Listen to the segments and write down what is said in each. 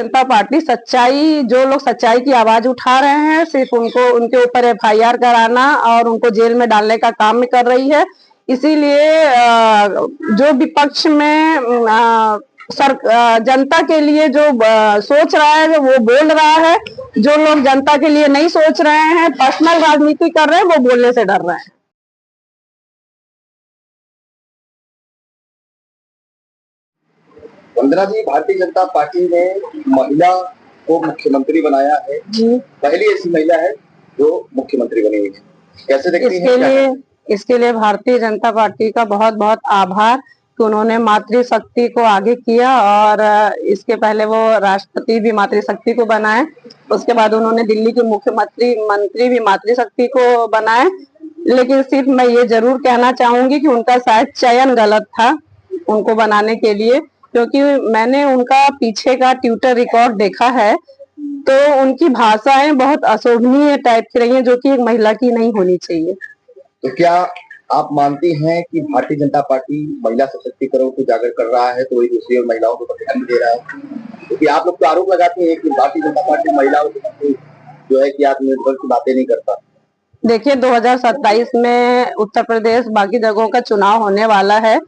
जनता party सच्चाई, जो लोग सच्चाई की आवाज उठा रहे हैं, सिर्फ उनको उनके ऊपर एफआईआर कराना और उनको जेल में डालने का काम कर रही है। इसीलिए जो विपक्ष में जनता के लिए जो सोच रहा है वो बोल रहा है, जो लोग जनता के लिए नहीं सोच रहे हैं, पर्सनल राजनीति कर रहे हैं, वो बोलने से डर रहे हैं। वंदना जी, भारतीय जनता पार्टी ने महिला को मुख्यमंत्री बनाया है जी। पहली ऐसी महिला है जो मुख्यमंत्री बनी हुई है, कैसे देखती हैं? इसके लिए भारतीय जनता पार्टी का बहुत बहुत आभार कि उन्होंने मातृशक्ति को आगे किया और इसके पहले वो राष्ट्रपति भी मातृशक्ति को बनाए, उसके बाद उन्होंने दिल्ली के मंत्री भी मातृशक्ति को बनाए। लेकिन सिर्फ मैं ये जरूर कहना चाहूंगी कि उनका शायद चयन गलत था उनको बनाने के लिए, क्योंकि मैंने उनका पीछे का ट्विटर रिकॉर्ड देखा है तो उनकी भाषाएं बहुत अशोभनीय टाइप की रही हैं, जो कि एक महिला की नहीं होनी चाहिए। तो क्या आप मानती हैं कि भारतीय जनता पार्टी महिला सशक्तिकरण को उजागर कर रहा है तो वही दूसरी और महिलाओं को ध्यान दे रहा है? क्योंकि आप लोग तो आरोप लगाते हैं कि भारतीय जनता पार्टी महिलाओं को जो है कि आत्मनिर्भर की बातें नहीं करता। देखिए, 2027 में उत्तर प्रदेश बाकी जगहों का चुनाव होने वाला है,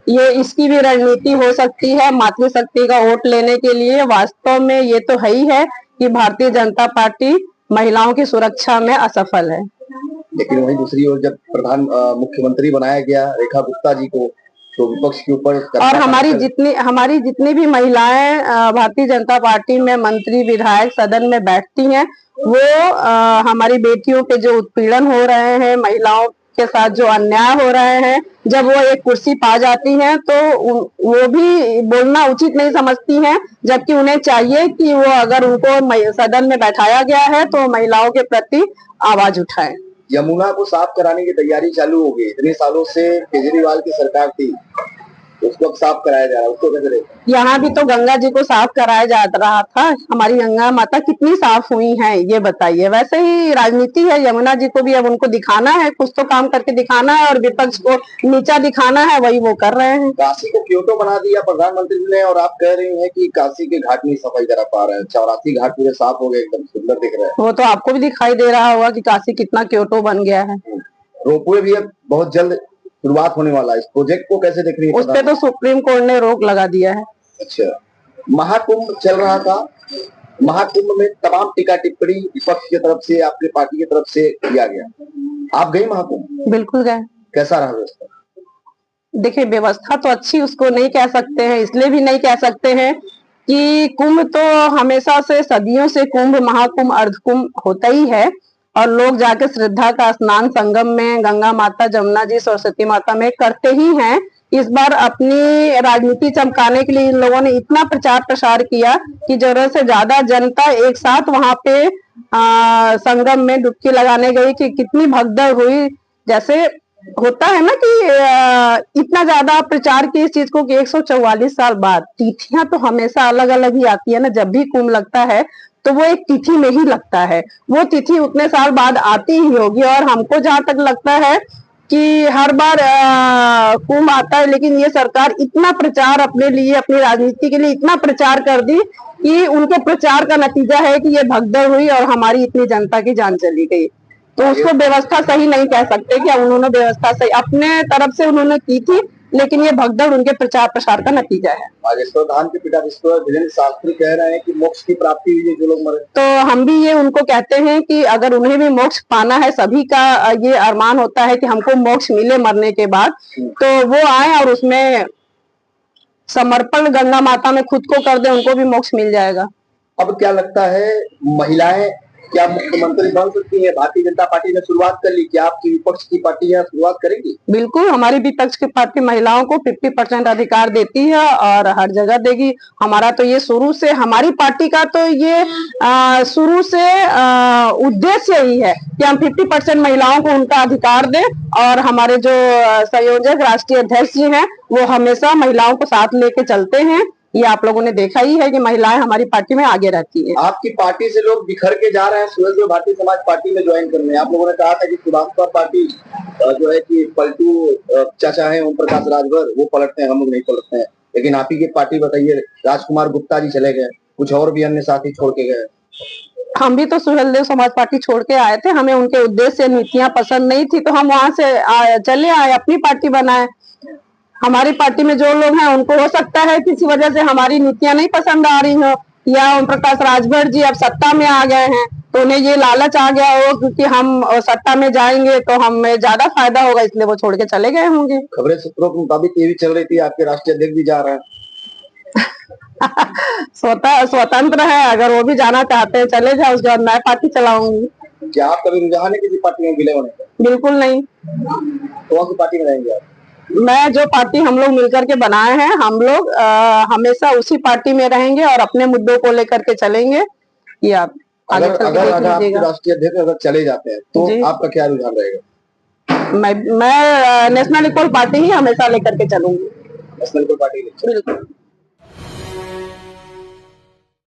ये इसकी भी रणनीति हो सकती है मातृशक्ति का वोट लेने के लिए। वास्तव में ये तो है ही है कि भारतीय जनता पार्टी महिलाओं की सुरक्षा में असफल है। लेकिन वहीं दूसरी ओर जब मुख्यमंत्री बनाया गया रेखा गुप्ता जी को, तो विपक्ष के ऊपर और हमारी जितनी भी महिलाएं भारतीय जनता पार्टी में मंत्री विधायक सदन में बैठती हैं, वो हमारी बेटियों पे जो उत्पीड़न हो रहे हैं, महिलाओं के साथ जो अन्याय हो रहे हैं, जब वो एक कुर्सी पा जाती हैं तो वो भी बोलना उचित नहीं समझती हैं, जबकि उन्हें चाहिए कि वो अगर उनको सदन में बैठाया गया है तो महिलाओं के प्रति आवाज उठाएं। यमुना को साफ कराने की तैयारी चालू हो गई। इतने सालों से केजरीवाल की सरकार थी, उसको अब साफ कराया जा रहा है, उसको कैसे? यहाँ भी तो गंगा जी को साफ कराया जा रहा था। हमारी गंगा माता कितनी साफ हुई हैं ये बताइए। वैसे ही राजनीति है, यमुना जी को भी अब उनको दिखाना है, कुछ तो काम करके दिखाना है और विपक्ष को नीचा दिखाना है, वही वो कर रहे हैं। काशी को क्योटो बना दिया प्रधानमंत्री ने और आप कह रही हैं कि काशी के घाट नहीं सफाई करा पा रहे हैं। 84 घाट पूरे साफ हो गए, एकदम सुंदर दिख रहे हैं। वो तो आपको भी दिखाई दे रहा होगा कि काशी कितना क्योटो बन गया है। रोपवे भी अब बहुत जल्द शुरुआत होने वाला है, इस प्रोजेक्ट को कैसे देख रही है? उस पे तो सुप्रीम कोर्ट ने रोक लगा दिया है। अच्छा, महाकुंभ चल रहा था, महाकुंभ में तमाम टीका टिप्पणी विपक्ष की तरफ से, आपकी पार्टी की तरफ से किया गया। आप गई महाकुंभ? बिल्कुल गए। कैसा रहा व्यवस्था? देखिए, व्यवस्था तो अच्छी उसको नहीं कह सकते हैं, इसलिए भी नहीं कह सकते हैं कि कुंभ तो हमेशा से सदियों से कुंभ, महाकुंभ, अर्धकुंभ होता ही है और लोग जाके श्रद्धा का स्नान संगम में गंगा माता, जमुना जी, सरस्वती माता में करते ही हैं। इस बार अपनी राजनीति चमकाने के लिए इन लोगों ने इतना प्रचार प्रसार किया कि जरूरत से ज्यादा जनता एक साथ वहां पे संगम में डुबकी लगाने गई कि कितनी भगदड़ हुई। जैसे होता है ना कि इतना ज्यादा प्रचार की इस चीज को कि 144 साल बाद, तिथियां तो हमेशा अलग अलग ही आती है ना, जब भी कुंभ लगता है तो वो एक तिथि में ही लगता है, वो तिथि उतने साल बाद आती ही होगी। और हमको जहां तक लगता है कि हर बार कुंभ आता है, लेकिन ये सरकार इतना प्रचार अपने लिए, अपनी राजनीति के लिए इतना प्रचार कर दी कि उनके प्रचार का नतीजा है कि ये भगदड़ हुई और हमारी इतनी जनता की जान चली गई। तो उसको व्यवस्था सही नहीं कह सकते कि उन्होंने व्यवस्था सही अपने तरफ से उन्होंने की थी, लेकिन ये भगदड़ उनके प्रचार प्रसार का नतीजा है। धाम के पिता वीरेंद्र शास्त्री कह रहे हैं कि मोक्ष की प्राप्ति हुई है जो लोग मरे, तो हम भी ये उनको कहते हैं कि अगर उन्हें भी मोक्ष पाना है, सभी का ये अरमान होता है कि हमको मोक्ष मिले मरने के बाद, तो वो आए और उसमें समर्पण गंगा माता में खुद को कर दे, उनको भी मोक्ष मिल जाएगा। अब क्या लगता है, महिलाएं क्या मुख्यमंत्री बन सकती है? भारतीय जनता पार्टी ने शुरुआत कर ली, क्या आपकी विपक्ष की पार्टी यहाँ शुरुआत करेगी? बिल्कुल, हमारी विपक्ष की पार्टी महिलाओं को 50% अधिकार देती है और हर जगह देगी। हमारा तो ये शुरू से, हमारी पार्टी का तो ये शुरू से उद्देश्य ही है कि हम 50% महिलाओं को उनका अधिकार दें और हमारे जो संयोजक राष्ट्रीय अध्यक्ष जी हैं वो हमेशा महिलाओं को साथ लेके चलते हैं। ये आप लोगों ने देखा ही है कि महिलाएं हमारी पार्टी में आगे रहती है। आपकी पार्टी से लोग बिखर के जा रहे हैं स्वदेश भारतीय समाज पार्टी में ज्वाइन करने। आप लोगों ने कहा था कि सुभाष पार्टी जो है कि पलटू चाचा है ओम प्रकाश राजभर, वो पलटते हैं, हम लोग नहीं पलटते हैं। लेकिन आप ही की पार्टी बताइए, राजकुमार गुप्ता जी चले गए, कुछ और भी अन्य साथी छोड़ के गए। हम भी तो सुहेलदेव समाज पार्टी छोड़ के आए थे, हमें उनके उद्देश्य नीतियां पसंद नहीं थी, तो हम वहां से चले आए, अपनी पार्टी बनाए। हमारी पार्टी में जो लोग हैं उनको हो सकता है किसी वजह से हमारी नीतियां नहीं पसंद आ रही हो, या ओम प्रकाश राजभर जी अब सत्ता में आ गए हैं तो उन्हें ये लालच आ गया हो क्योंकि हम सत्ता में जाएंगे तो हमें ज्यादा फायदा होगा, इसलिए वो छोड़ के चले गए होंगे। खबरें सूत्रों के मुताबिक ये भी चल रही थी आपके राष्ट्रीय अध्यक्ष भी जा रहे हैं। स्वतंत्र है, अगर वो भी जाना चाहते हैं चले जाओ, उसके बाद मैं पार्टी चलाऊंगी। क्या आप कभी रुझान है किसी पार्टी में विलय होने का? बिल्कुल नहीं। कौन सी पार्टी में रहेंगे आप? मैं जो पार्टी हम लोग मिलकर के बनाए हैं, हम लोग हमेशा उसी पार्टी में रहेंगे और अपने मुद्दों को लेकर के चलेंगे। ये आप आगे चल के देख लीजिएगा। राष्ट्रीय अध्यक्ष अगर चले जाते हैं तो आपका क्या रुझान रहेगा? मैं नेशनल इक्वल पार्टी ही हमेशा लेकर के चलूंगी। National equal party? बिल्कुल।